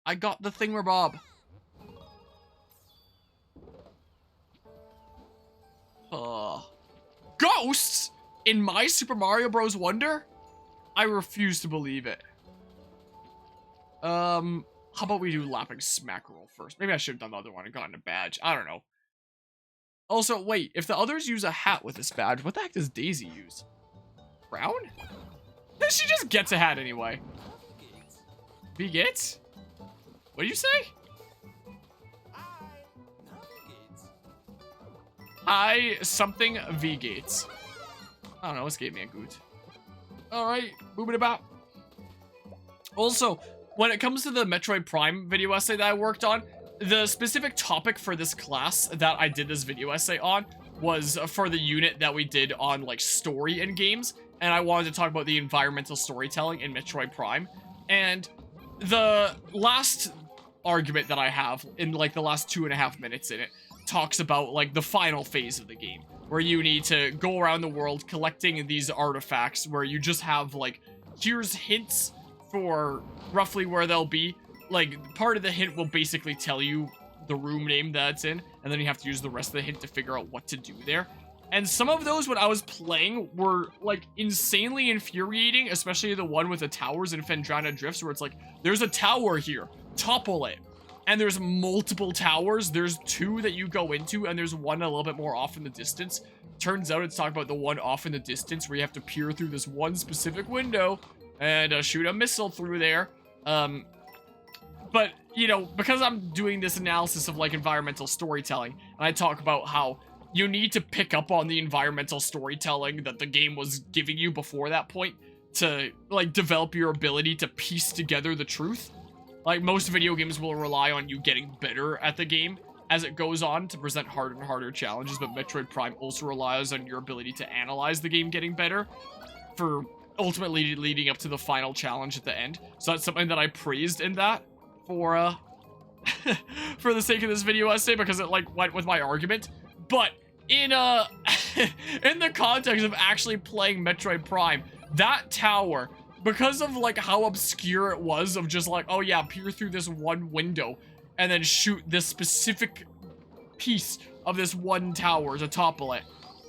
I got the thingamabob. Ghosts in my Super Mario Bros. Wonder? I refuse to believe it. How about we do Lapping Smackerel first? Maybe I should have done the other one and gotten a badge. I don't know. Also, wait, if the others use a hat with this badge, what the heck does Daisy use? Brown? She just gets a hat anyway. V-Gates? What do you say? Hi, something V-Gates. I don't know, this gave me a goot. Alright, moving about. Also, when it comes to the Metroid Prime video essay that I worked on, the specific topic for this class that I did this video essay on was for the unit that we did on, like, story in games, and I wanted to talk about the environmental storytelling in Metroid Prime. And the last argument that I have, in, like, the last 2.5 minutes in it, talks about, like, the final phase of the game, where you need to go around the world collecting these artifacts, where you just have, like, here's hints for roughly where they'll be. Like, part of the hint will basically tell you the room name that it's in, and then you have to use the rest of the hint to figure out what to do there. And some of those, when I was playing, were, like, insanely infuriating, especially the one with the towers in Phendrana Drifts, where it's like, there's a tower here, topple it. And there's multiple towers. There's 2 that you go into, and there's one a little bit more off in the distance. Turns out it's talking about the one off in the distance, where you have to peer through this one specific window and shoot a missile through there. But, you know, because I'm doing this analysis of, like, environmental storytelling, and I talk about how you need to pick up on the environmental storytelling that the game was giving you before that point to, like, develop your ability to piece together the truth. Like, most video games will rely on you getting better at the game as it goes on to present harder and harder challenges, but Metroid Prime also relies on your ability to analyze the game getting better for ultimately leading up to the final challenge at the end. So that's something that I praised in that for for the sake of this video essay, because it, like, went with my argument. But in in the context of actually playing Metroid Prime, that tower, because of, like, how obscure it was, of just like, oh yeah, peer through this one window and then shoot this specific piece of this one tower to topple it,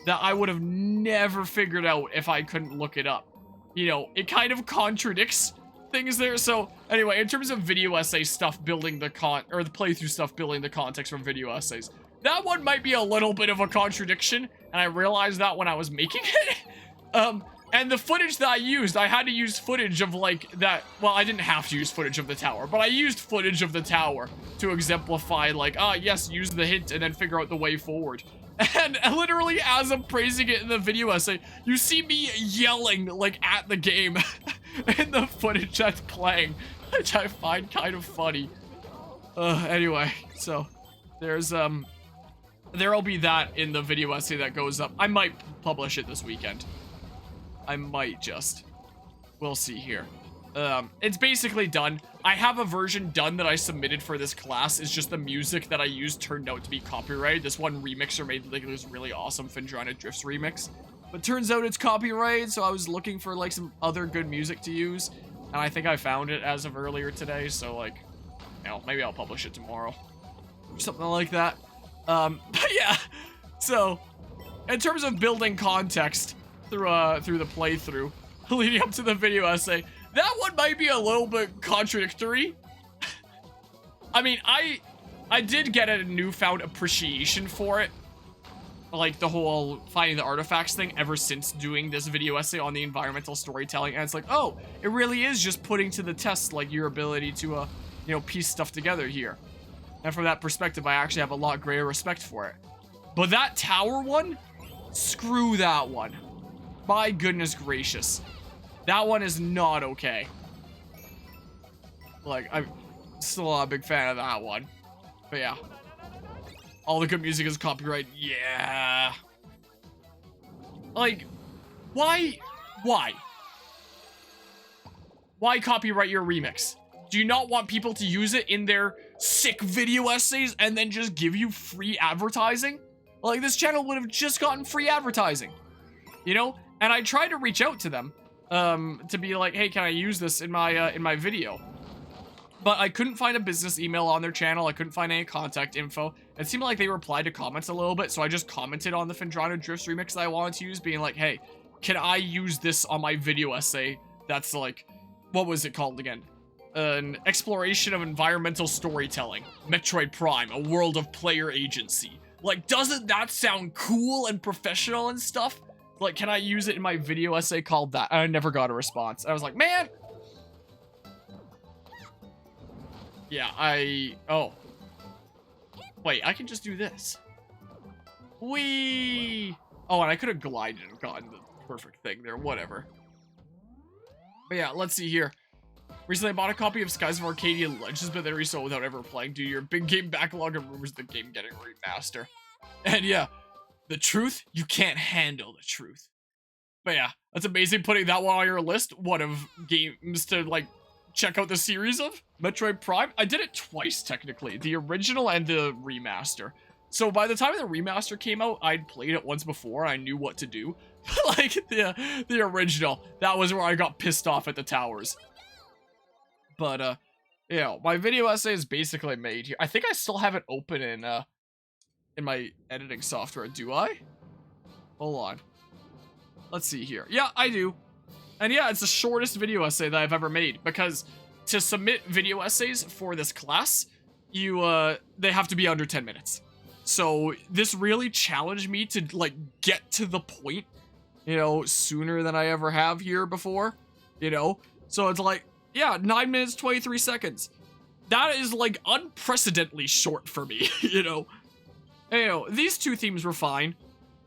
that I would have never figured out if I couldn't look it up. You know, it kind of contradicts things there. So anyway, in terms of video essay stuff building the the playthrough stuff building the context for video essays, that one might be a little bit of a contradiction, and I realized that when I was making it. And the footage that I used, I had to use footage of, like, that, well, I didn't have to use footage of the tower, but I used footage of the tower to exemplify, like, yes, use the hint and then figure out the way forward. And literally, as I'm praising it in the video essay, you see me yelling, like, at the game in the footage that's playing, which I find kind of funny. Anyway, so there's, there'll be that in the video essay that goes up. I might publish it this weekend. I might just. We'll see here. It's basically done. I have a version done that I submitted for this class. It's just the music that I used turned out to be copyrighted. This one remixer made, like, this really awesome Phendrana Drifts remix. But turns out it's copyrighted, so I was looking for, like, some other good music to use. And I think I found it as of earlier today, so, like, you know, maybe I'll publish it tomorrow. Or something like that. But yeah. So, in terms of building context through the playthrough, leading up to the video essay, that one might be a little bit contradictory. I mean, I did get a newfound appreciation for it, like the whole finding the artifacts thing, ever since doing this video essay on the environmental storytelling. And it's like, oh, it really is just putting to the test, like, your ability to, you know, piece stuff together here. And from that perspective, I actually have a lot greater respect for it. But that tower one, screw that one. My goodness gracious. That one is not okay. Like, I'm still not a big fan of that one. But yeah. All the good music is copyright. Yeah. Like, why? Why? Why copyright your remix? Do you not want people to use it in their sick video essays and then just give you free advertising? Like, this channel would have just gotten free advertising. You know? And I tried to reach out to them, to be like, hey, can I use this in my video? But I couldn't find a business email on their channel. I couldn't find any contact info. It seemed like they replied to comments a little bit, so I just commented on the Phendrana Drifts remix that I wanted to use, being like, hey, can I use this on my video essay that's like, what was it called again? An exploration of environmental storytelling. Metroid Prime, a world of player agency. Like, doesn't that sound cool and professional and stuff? Like, can I use it in my video essay called that? I never got a response. I was like, man! Yeah, oh. Wait, I can just do this. Whee! Oh, and I could have glided and gotten the perfect thing there, whatever. But yeah, let's see here. Recently, I bought a copy of Skies of Arcadia Legends, but then resold without ever playing due to your big game backlog and rumors of the game getting remaster. And yeah, the truth, you can't handle the truth. But yeah, that's amazing putting that one on your list. One of games to, like, check out the series of Metroid Prime. I did it twice, technically. The original and the remaster. So by the time the remaster came out, I'd played it once before. I knew what to do. Like, the original, that was where I got pissed off at the towers. But, you know, my video essay is basically made here. I think I still have it open in my editing software. Do I? Hold on. Let's see here. Yeah, I do. And yeah, it's the shortest video essay that I've ever made, because to submit video essays for this class, they have to be under 10 minutes. So this really challenged me to, like, get to the point, you know, sooner than I ever have here before, you know? So it's like, yeah, 9 minutes, 23 seconds. That is, like, unprecedentedly short for me, you know? And, you know, these two themes were fine.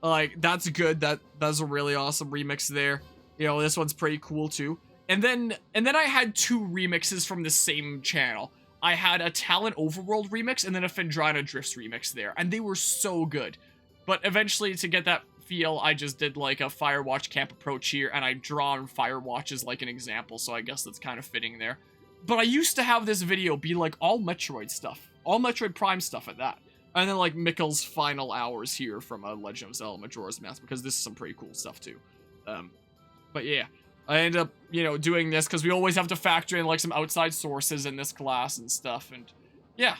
Like, that's good. That's a really awesome remix there. You know, this one's pretty cool, too. And then I had two remixes from the same channel. I had a Talon Overworld remix and then a Phendrana Drifts remix there. And they were so good. But eventually, to get that feel, I just did, like, a Firewatch camp approach here, and I drawn Firewatch as, like, an example, so I guess that's kind of fitting there. But I used to have this video be, like, all Metroid stuff. All Metroid Prime stuff at that. And then, like, Mikkel's final hours here from Legend of Zelda Majora's Mask, because this is some pretty cool stuff, too. But yeah, I end up, you know, doing this, because we always have to factor in, like, some outside sources in this class and stuff, and yeah.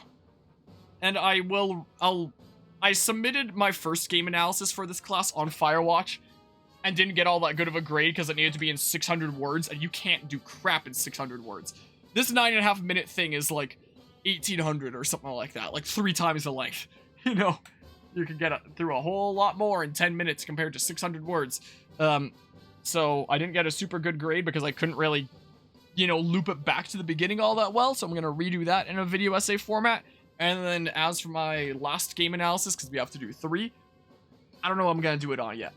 And I submitted my first game analysis for this class on Firewatch, and didn't get all that good of a grade because it needed to be in 600 words, and you can't do crap in 600 words. This 9.5 minute thing is like 1,800 or something like that, like 3 times the length. You know, you can get through a whole lot more in 10 minutes compared to 600 words. So I didn't get a super good grade because I couldn't really, you know, loop it back to the beginning all that well, so I'm going to redo that in a video essay format. And then as for my last game analysis, because we have to do 3, I don't know what I'm going to do it on yet.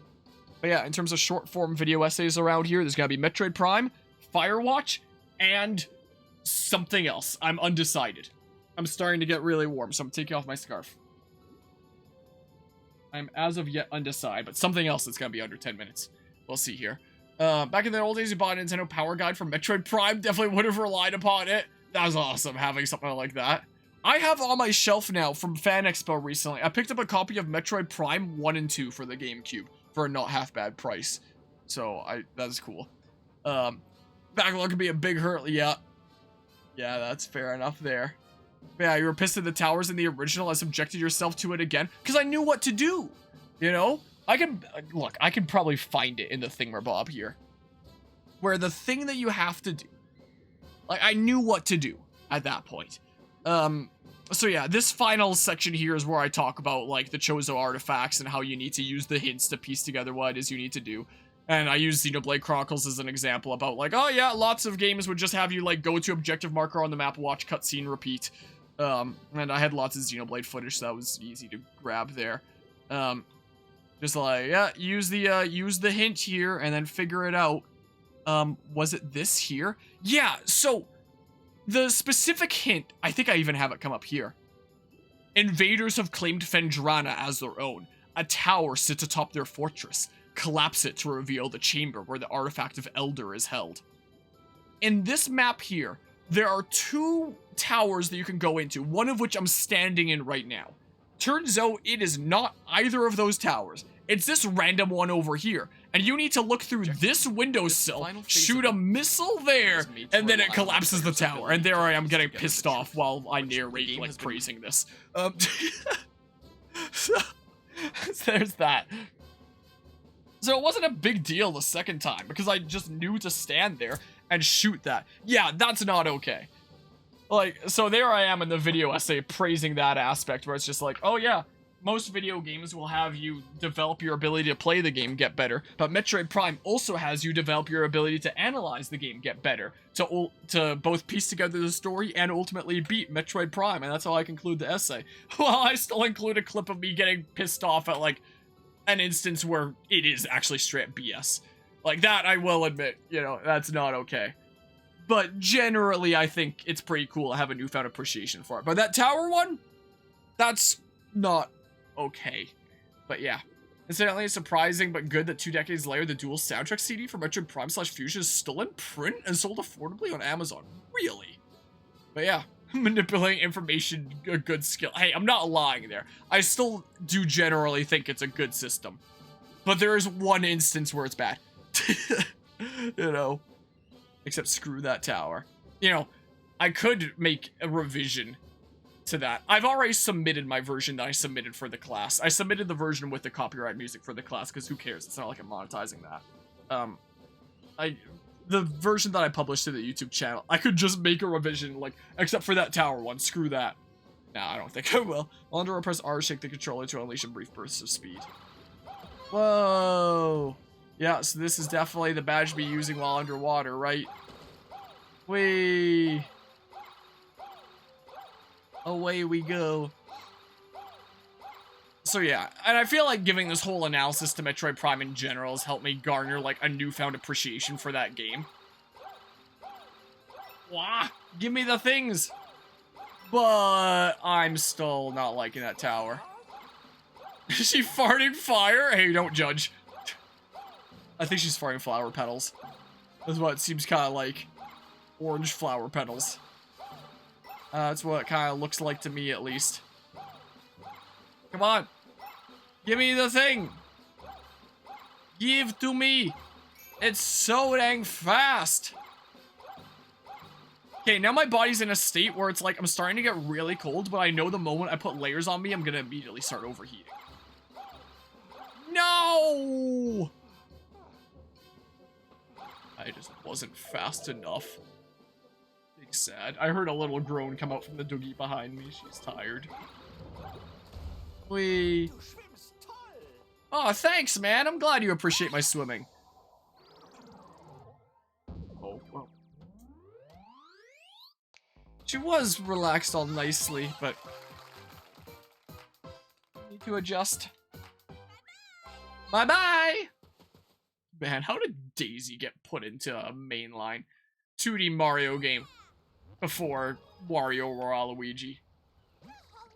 But yeah, in terms of short form video essays around here, there's going to be Metroid Prime, Firewatch, and something else. I'm undecided. I'm starting to get really warm, so I'm taking off my scarf. I'm as of yet undecided, but something else that's going to be under 10 minutes. We'll see here. Back in the old days, you bought a Nintendo Power Guide for Metroid Prime. Definitely would have relied upon it. That was awesome, having something like that. I have on my shelf now from Fan Expo recently. I picked up a copy of Metroid Prime 1 and 2 for the GameCube for a not half bad price. So, that's cool. Backlog could be a big hurt, yeah. Yeah, that's fair enough there. But yeah, you were pissed at the towers in the original and subjected yourself to it again. Because I knew what to do, you know? I can probably find it in the Thingamabob here. Where the thing that you have to do, like, I knew what to do at that point. So yeah, this final section here is where I talk about, like, the Chozo artifacts and how you need to use the hints to piece together what it is you need to do. And I use Xenoblade Chronicles as an example about, like, oh yeah, lots of games would just have you, like, go to objective marker on the map, watch cutscene, repeat. And I had lots of Xenoblade footage, so that was easy to grab there. Just like, yeah, use the hint here and then figure it out. Was it this here? Yeah, so the specific hint, I think I even have it come up here. Invaders have claimed Phendrana as their own. A tower sits atop their fortress. Collapse it to reveal the chamber where the artifact of Elder is held. In this map here, there are 2 towers that you can go into, one of which I'm standing in right now. Turns out it is not either of those towers. It's this random one over here. And you need to look through this windowsill, shoot a missile there, and then it collapses the tower. And there I am getting pissed off while I narrate, like, praising this. So, there's that. So it wasn't a big deal the second time, because I just knew to stand there and shoot that. Yeah, that's not okay. Like, so there I am in the video essay praising that aspect, where it's just like, oh yeah, most video games will have you develop your ability to play the game, get better, but Metroid Prime also has you develop your ability to analyze the game, get better, to both piece together the story and ultimately beat Metroid Prime, and that's how I conclude the essay. Well, I still include a clip of me getting pissed off at, like, an instance where it is actually straight BS. Like, that I will admit, you know, that's not okay. But generally, I think it's pretty cool to have a newfound appreciation for it. But that tower one, that's not okay. But yeah. Incidentally, it's surprising but good that 2 decades later, the dual soundtrack CD for Metroid Prime / Fusion is still in print and sold affordably on Amazon. Really? But yeah, manipulating information, a good skill. Hey, I'm not lying there. I still do generally think it's a good system. But there is one instance where it's bad. You know? Except screw that tower. You know, I could make a revision to that. I've already submitted my version that I submitted for the class. I submitted the version with the copyright music for the class, because who cares? It's not like I'm monetizing that. The version that I published to the YouTube channel, I could just make a revision, like, except for that tower one. Screw that. Nah, I don't think I will. I'll under press R, shake the controller to unleash a brief burst of speed. Whoa. Yeah, so this is definitely the badge to be using while underwater, right? Whee! Away we go. So yeah, and I feel like giving this whole analysis to Metroid Prime in general has helped me garner, like, a newfound appreciation for that game. Wah! Give me the things! But I'm still not liking that tower. Is she farting fire? Hey, don't judge. I think she's farting flower petals. That's what it seems kind of like. Orange flower petals. That's what it kind of looks like to me, at least. Come on. Give me the thing. Give to me. It's so dang fast. Okay, now my body's in a state where it's like I'm starting to get really cold, but I know the moment I put layers on me, I'm gonna immediately start overheating. No! I just wasn't fast enough. Big sad. I heard a little groan come out from the doogie behind me. She's tired. Whee. Oh, thanks, man. I'm glad you appreciate my swimming. Oh, well. She was relaxed all nicely, but... need to adjust. Bye-bye! Man, how did Daisy get put into a mainline 2D Mario game before Wario or Waluigi?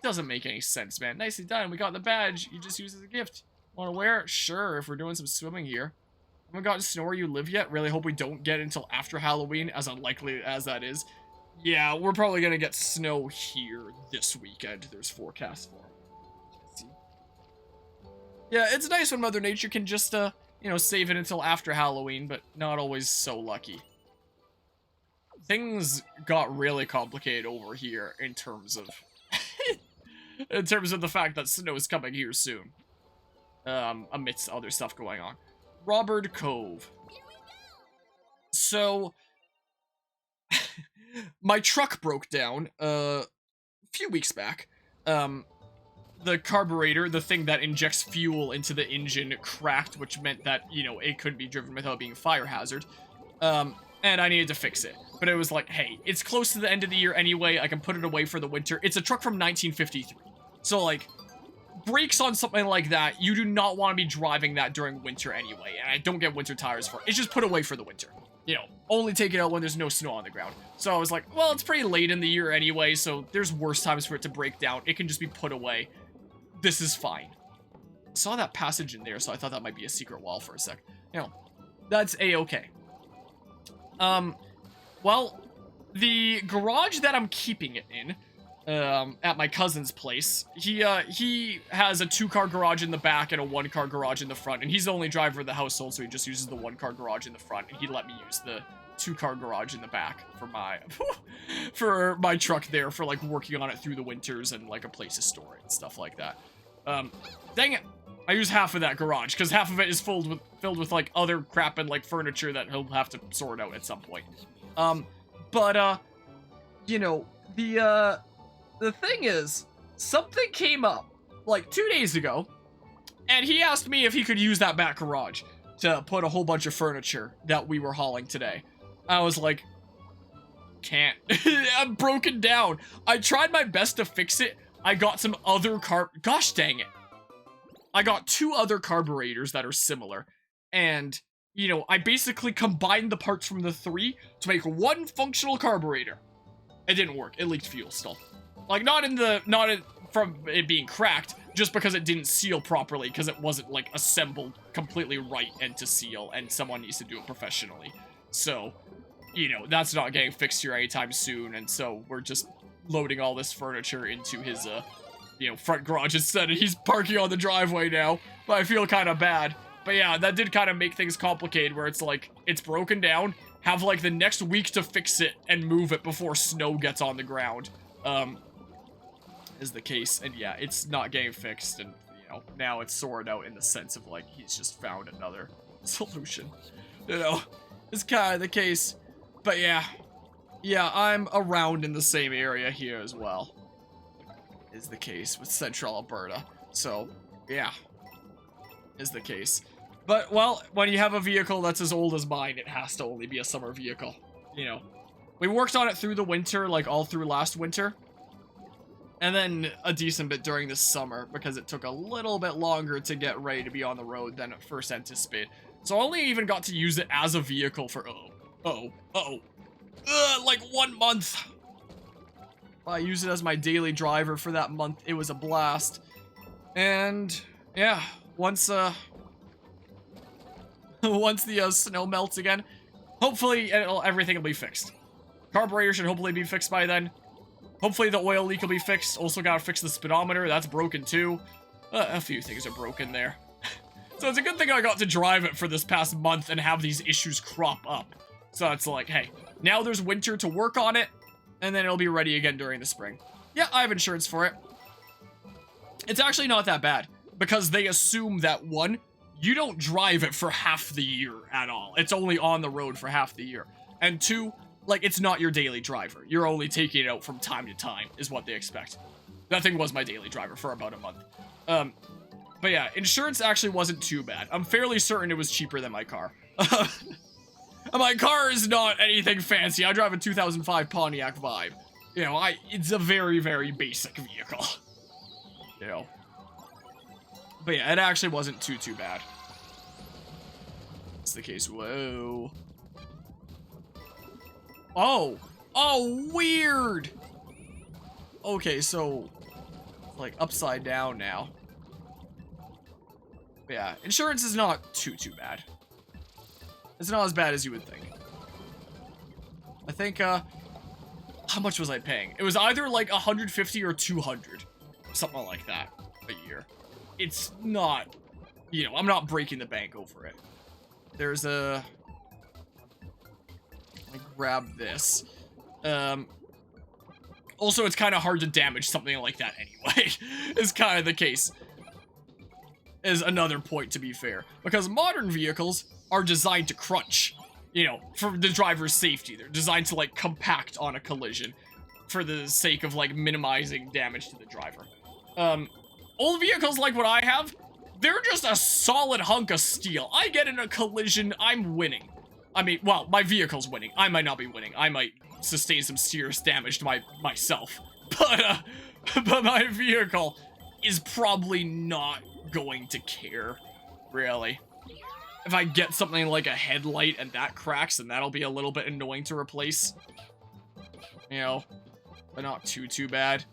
Doesn't make any sense, man. Nicely done. We got the badge. You just use it as a gift. Want to wear it? Sure, if we're doing some swimming here. Haven't gotten snow where you live yet? Really hope we don't get it until after Halloween, as unlikely as that is. Yeah, we're probably gonna get snow here this weekend. There's forecasts for it. Yeah, it's nice when Mother Nature can just, you know, save it until after Halloween, but not always so lucky. Things got really complicated over here in terms of... in terms of the fact that snow is coming here soon. Amidst other stuff going on. Robert Cove. So... my truck broke down, a few weeks back. The carburetor, the thing that injects fuel into the engine, cracked, which meant that, you know, it couldn't be driven without being a fire hazard. And I needed to fix it. But it was like, hey, it's close to the end of the year anyway, I can put it away for the winter. It's a truck from 1953. So, like, brakes on something like that, you do not want to be driving that during winter anyway. And I don't get winter tires for it. It's just put away for the winter. You know, only take it out when there's no snow on the ground. So I was like, well, it's pretty late in the year anyway, so there's worse times for it to break down. It can just be put away. This is fine. I saw that passage in there, so I thought that might be a secret wall for a sec. You know, that's a-okay. Well, the garage that I'm keeping it in, at my cousin's place. He has a 2-car garage in the back and a 1-car garage in the front, and he's the only driver of the household, so he just uses the 1-car garage in the front, and he let me use the 2-car garage in the back for my for my truck there, for like working on it through the winters and like a place to store it and stuff like that. Dang it, I use half of that garage because half of it is filled with like other crap and like furniture that he'll have to sort out at some point. You know, the thing is, something came up like 2 days ago, and he asked me if he could use that back garage to put a whole bunch of furniture that we were hauling today. I was like, can't. I'm broken down. I tried my best to fix it. I got some other gosh dang it. I got 2 other carburetors that are similar, and, you know, I basically combined the parts from the 3 to make 1 functional carburetor. It didn't work. It leaked fuel still. Like, not from it being cracked, just because it didn't seal properly, because it wasn't, like, assembled completely right and to seal, and someone needs to do it professionally. So, you know, that's not getting fixed here anytime soon, and so we're just loading all this furniture into his, you know, front garage instead, and he's parking on the driveway now, but I feel kind of bad. But yeah, that did kind of make things complicated, where it's like, it's broken down, have like the next week to fix it and move it before snow gets on the ground, is the case. And yeah, it's not getting fixed, and, you know, now it's sorted out in the sense of like, he's just found another solution, you know, it's kind of the case. But yeah, I'm around in the same area here as well, is the case with Central Alberta. So yeah, is the case. But, well, when you have a vehicle that's as old as mine, it has to only be a summer vehicle, you know. We worked on it through the winter, like all through last winter, and then a decent bit during the summer, because it took a little bit longer to get ready to be on the road than at first anticipated. So I only even got to use it as a vehicle for, like 1 month. I used it as my daily driver for that month. It was a blast. And, yeah, once the snow melts again, hopefully everything will be fixed. Carburetor should hopefully be fixed by then. Hopefully the oil leak will be fixed. Also gotta fix the speedometer. That's broken too. A few things are broken there. So it's a good thing I got to drive it for this past month and have these issues crop up. So it's like, hey, now there's winter to work on it, and then it'll be ready again during the spring. Yeah, I have insurance for it. It's actually not that bad, because they assume that, 1, you don't drive it for half the year at all. It's only on the road for half the year. And 2, like, it's not your daily driver. You're only taking it out from time to time, is what they expect. That thing was my daily driver for about a month. But yeah, insurance actually wasn't too bad. I'm fairly certain it was cheaper than my car. My car is not anything fancy. I drive a 2005 Pontiac Vibe. You know, it's a very, very basic vehicle. You know. But yeah, it actually wasn't too bad. That's the case. Whoa. Oh, weird. Okay, so, like, upside down now. But yeah, insurance is not too bad. It's not as bad as you would think. I think, how much was I paying? It was either like 150 or 200. Something like that a year. It's not, you know, I'm not breaking the bank over it. There's a... Let me grab this. Also, it's kind of hard to damage something like that anyway. Is kind of the case. Is another point, to be fair. Because modern vehicles are designed to crunch. You know, for the driver's safety. They're designed to, like, compact on a collision. For the sake of, like, minimizing damage to the driver. Old vehicles like what I have, they're just a solid hunk of steel. I get in a collision, I'm winning. I mean, well, my vehicle's winning. I might not be winning. I might sustain some serious damage to myself. But my vehicle is probably not going to care, really. If I get something like a headlight and that cracks, then that'll be a little bit annoying to replace. You know, but not too bad.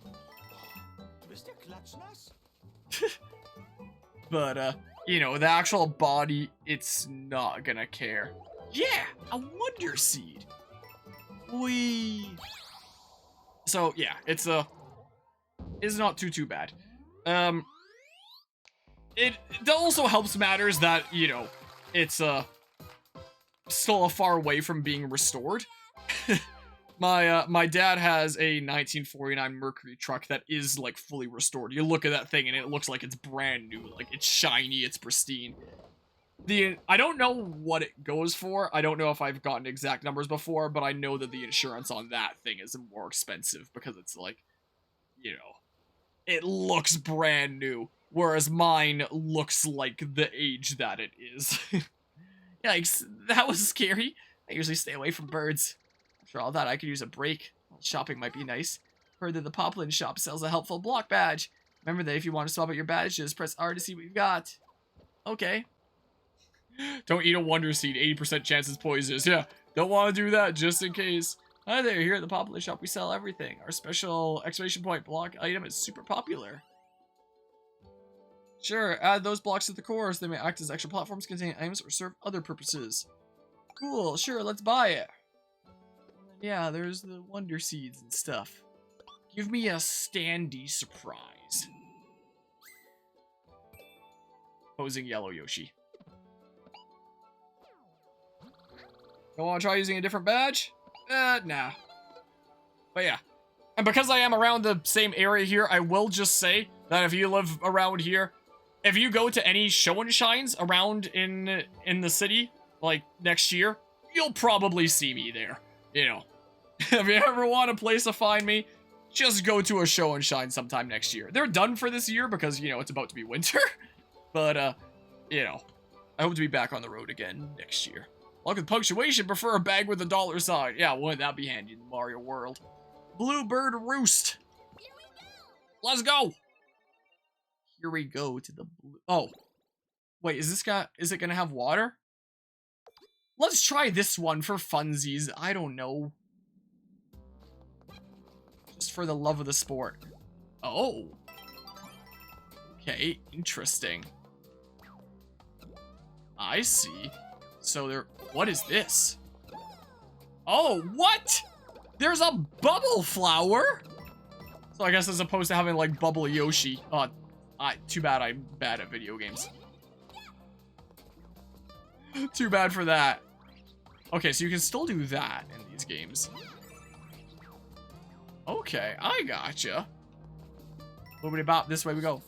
But, you know, the actual body, it's not gonna care. Yeah, a Wonder Seed. Whee! So, yeah, it's a is not too bad. It also helps matters that, you know, it's still a far away from being restored. My dad has a 1949 Mercury truck that is like fully restored. You look at that thing and it looks like it's brand new, like it's shiny, it's pristine. I don't know what it goes for. I don't know if I've gotten exact numbers before, but I know that the insurance on that thing is more expensive because it's like, you know, it looks brand new, whereas mine looks like the age that it is. Yikes, that was scary. I usually stay away from birds. After all that, I could use a break. Well, shopping might be nice. Heard that the Poplin shop sells a helpful block badge. Remember that if you want to swap out your badges, press R to see what you've got. Okay. Don't eat a wonder seed, 80% chance it's poisonous. Yeah, don't want to do that just in case. Hi there, here at the Poplin shop we sell everything. Our special exclamation point block item is super popular. Sure, add those blocks to the course. They may act as extra platforms, contain items, or serve other purposes. Cool, sure, let's buy it. Yeah, there's the wonder seeds and stuff. Give me a standy surprise. Posing yellow Yoshi. Don't want to try using a different badge? Nah. But yeah. And because I am around the same area here, I will just say that if you live around here, if you go to any show and shines around in the city, like next year, you'll probably see me there. You know, if you ever want a place to find me, just go to a show and shine sometime next year. They're done for this year because, you know, it's about to be winter. But, you know, I hope to be back on the road again next year. Look at punctuation, prefer a bag with a dollar sign. Yeah, wouldn't that be handy in the Mario world? Bluebird Roost. Let's go. Here we go to the blue. Oh, wait, is it gonna have water? Let's try this one for funsies. I don't know. Just for the love of the sport. Oh. Okay, interesting. I see. So there, what is this? Oh, what? There's a bubble flower? So I guess as opposed to having like bubble Yoshi. Too bad I'm bad at video games. Too bad for that. Okay, so you can still do that in these games. Okay, I gotcha. Boobity bop, this way we go.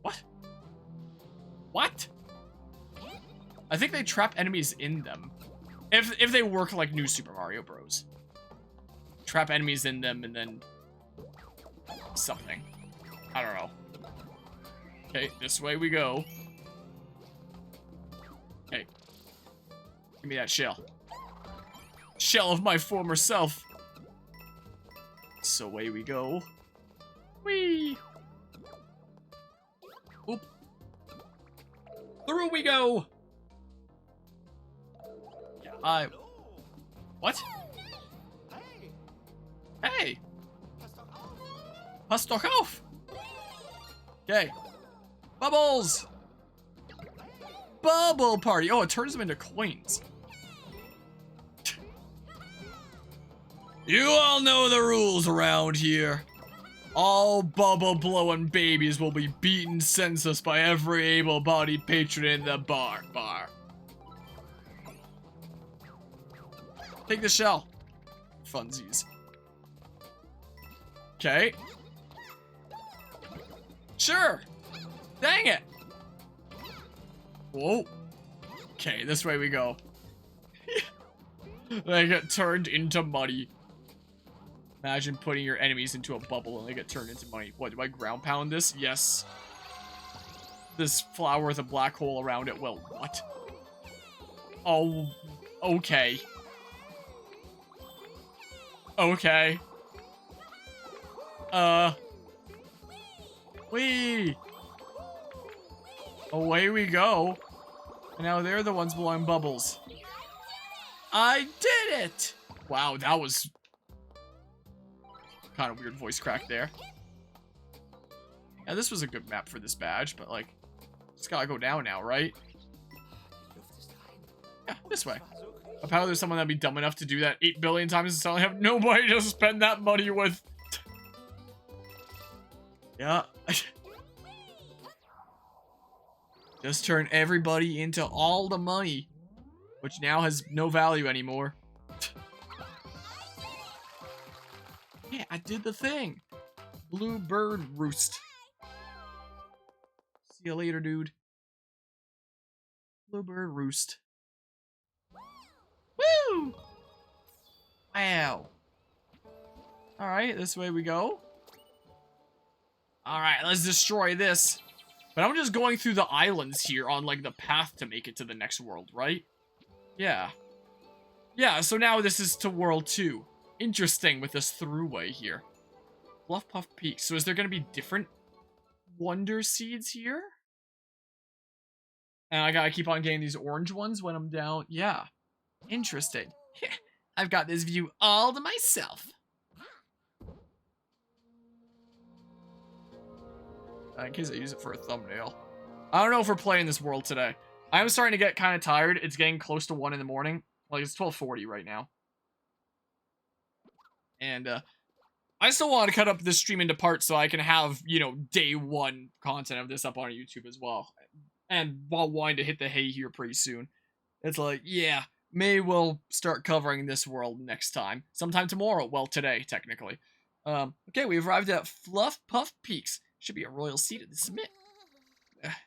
What? What? I think they trap enemies in them. If they work like New Super Mario Bros. Trap enemies in them and then something. I don't know. Okay, this way we go. Okay. Give me that shell. Shell of my former self. So away we go. Whee! Oop. Through we go! Yeah, what? Hey! Pass doch auf! Okay. Bubbles! Bubble party! Oh, it turns them into coins. You all know the rules around here. All bubble blowing babies will be beaten senseless by every able-bodied patron in the bar. Take the shell. Funsies. Okay. Sure. Dang it. Whoa. Okay, this way we go. They get turned into money. Imagine putting your enemies into a bubble and they get turned into money. What, do I ground pound this? Yes. This flower with a black hole around it. Well, what? Oh, okay. Okay. Whee! Away we go. And now they're the ones blowing bubbles. I did it! Wow, that was kind of weird voice crack there. Yeah, this was a good map for this badge, but like, it's gotta go down now, right? Yeah, this way. of how there's someone that'd be dumb enough to do that 8 billion times and suddenly have nobody to spend that money with. Yeah. Just turn everybody into all the money, which now has no value anymore. Yeah, I did the thing. Bluebird roost. See you later, dude. Bluebird roost. Woo! Wow. Alright, this way we go. Alright, let's destroy this. But I'm just going through the islands here on, like, the path to make it to the next world, right? Yeah. Yeah, so now this is to World 2. Interesting with this throughway here. Fluff Puff Peak. So is there going to be different Wonder Seeds here? And I gotta keep on getting these orange ones when I'm down. Yeah. Interesting. I've got this view all to myself. In case I use it for a thumbnail. I don't know if we're playing this world today. I am starting to get kind of tired. It's getting close to 1 in the morning. Like, it's 12:40 right now. And, I still want to cut up this stream into parts so I can have, you know, day 1 content of this up on YouTube as well. And while wanting to hit the hay here pretty soon. It's like, yeah, maybe we'll start covering this world next time. Sometime tomorrow. Well, today, technically. Okay, we've arrived at Fluff Puff Peaks. Should be a royal seat at the summit.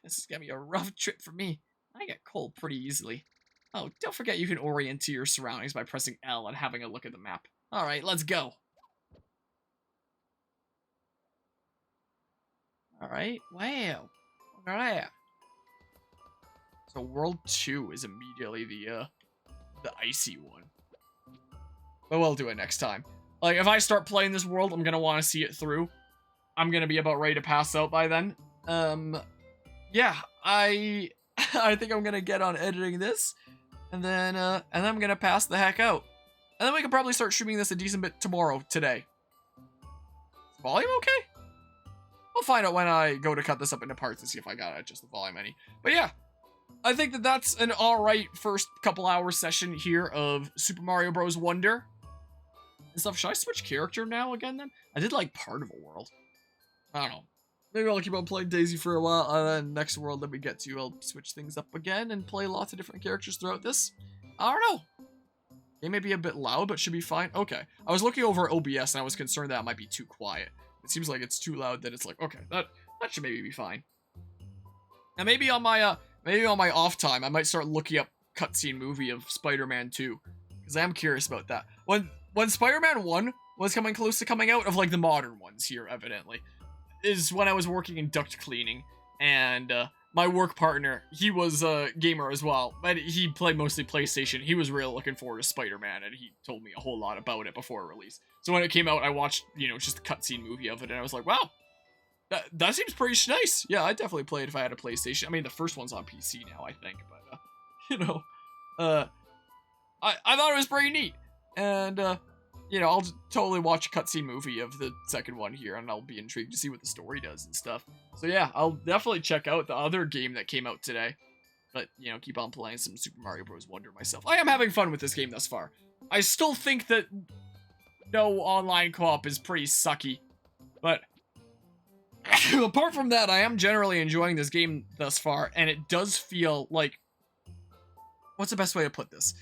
This is gonna be a rough trip for me. I get cold pretty easily. Oh, don't forget you can orient to your surroundings by pressing L and having a look at the map. Alright, let's go. Alright, wow. Alright. So World 2 is immediately the icy one. But we'll do it next time. Like, if I start playing this world, I'm gonna want to see it through. I'm gonna be about ready to pass out by then. Yeah, I think I'm gonna get on editing this, and then I'm gonna pass the heck out. And then we can probably start streaming this a decent bit tomorrow, today. Is volume okay? I'll find out when I go to cut this up into parts and see if I gotta adjust the volume any. But yeah, I think that that's an alright first couple hour session here of Super Mario Bros. Wonder. And stuff. Should I switch character now again then? I did like part of a world. I don't know. Maybe I'll keep on playing Daisy for a while, and then next world that we get to, I'll switch things up again and play lots of different characters throughout this. I don't know. It may be a bit loud, but should be fine. Okay. I was looking over OBS, and I was concerned that it might be too quiet. It seems like it's too loud that it's like, okay, that should maybe be fine. And maybe on my off time, I might start looking up cutscene movie of Spider-Man 2, because I am curious about that. When Spider-Man 1 was coming close to coming out, of like the modern ones here, evidently, is when I was working in duct cleaning, and my work partner, he was a gamer as well, but he played mostly PlayStation. He was really looking forward to Spider-Man, and he told me a whole lot about it before release. So when it came out, I watched, you know, just a cutscene movie of it, and I was like, wow, that seems pretty nice. Yeah, I'd definitely play it if I had a PlayStation. I mean, the first one's on PC now, I think, but, you know, I thought it was pretty neat, and, you know, I'll totally watch a cutscene movie of the second one here, and I'll be intrigued to see what the story does and stuff. So yeah, I'll definitely check out the other game that came out today. But, you know, keep on playing some Super Mario Bros. Wonder myself. I am having fun with this game thus far. I still think that no online co-op is pretty sucky. But apart from that, I am generally enjoying this game thus far, and it does feel like... What's the best way to put this?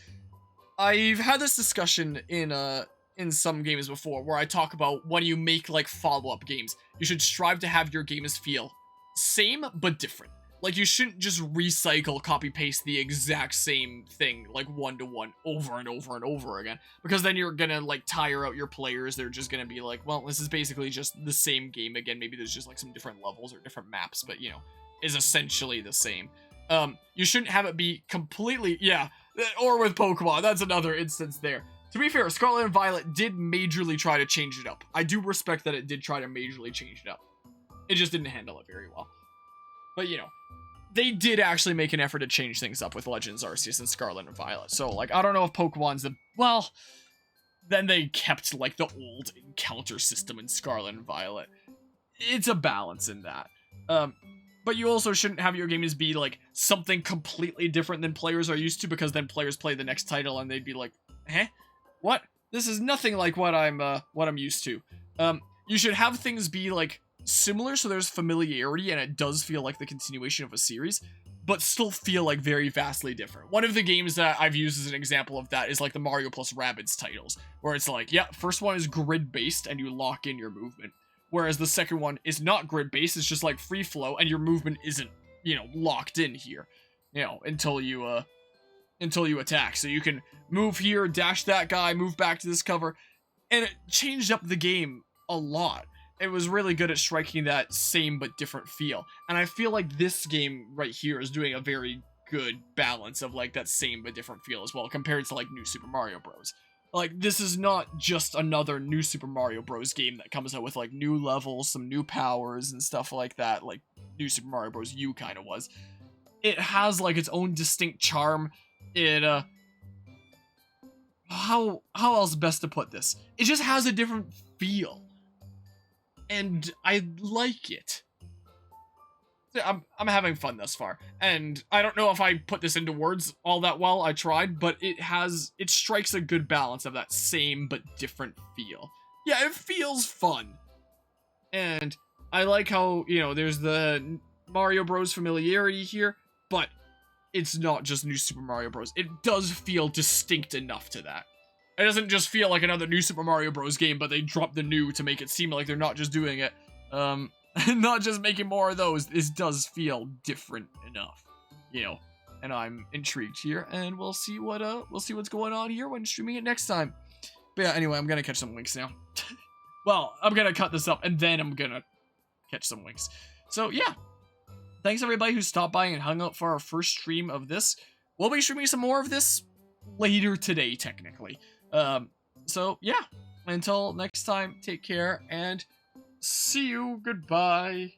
I've had this discussion in some games before, where I talk about when you make, like, follow-up games, you should strive to have your games feel same, but different. Like, you shouldn't just recycle, copy-paste the exact same thing, like, one-to-one, over and over and over again, because then you're gonna, like, tire out your players. They're just gonna be like, well, this is basically just the same game again. Maybe there's just, like, some different levels or different maps, but, you know, is essentially the same. You shouldn't have it be completely, yeah, or with Pokemon, that's another instance there. To be fair, Scarlet and Violet did majorly try to change it up. I do respect that it did try to majorly change it up. It just didn't handle it very well. But, you know, they did actually make an effort to change things up with Legends Arceus and Scarlet and Violet. So, like, I don't know if Pokemon's the... Well, then they kept, like, the old encounter system in Scarlet and Violet. It's a balance in that. But you also shouldn't have your games be, like, something completely different than players are used to, because then players play the next title and they'd be like, eh? What? This is nothing like what I'm used to. You should have things be, like, similar, so there's familiarity and it does feel like the continuation of a series, but still feel like very vastly different. One of the games that I've used as an example of that is like the Mario plus Rabbids titles, where it's like, yeah, first one is grid-based and you lock in your movement, whereas the second one is not grid-based, it's just like free flow and your movement isn't, you know, locked in here, you know, until you attack. So you can move here, dash that guy, move back to this cover, and it changed up the game a lot. It was really good at striking that same but different feel. And I feel like this game right here is doing a very good balance of like that same but different feel as well, compared to like New Super Mario Bros. Like, this is not just another New Super Mario Bros. Game that comes out with like new levels, some new powers and stuff like that, like New Super Mario Bros. U kind of was. It has like its own distinct charm. It, how else best to put this? It just has a different feel. And I like it. I'm having fun thus far. And I don't know if I put this into words all that well. I tried, but it strikes a good balance of that same but different feel. Yeah, it feels fun. And I like how, you know, there's the Mario Bros. Familiarity here, but it's not just New Super Mario Bros. It does feel distinct enough to that. It doesn't just feel like another New Super Mario Bros. Game, but they dropped the new to make it seem like they're not just doing it. Not just making more of those. This does feel different enough, you know. And I'm intrigued here, and we'll see what's going on here when streaming it next time. But yeah, anyway, I'm gonna catch some winks now. Well, I'm gonna cut this up, and then I'm gonna catch some winks. So yeah, thanks everybody who stopped by and hung out for our first stream of this. We'll be streaming some more of this later today, technically. So yeah, until next time, take care and see you. Goodbye.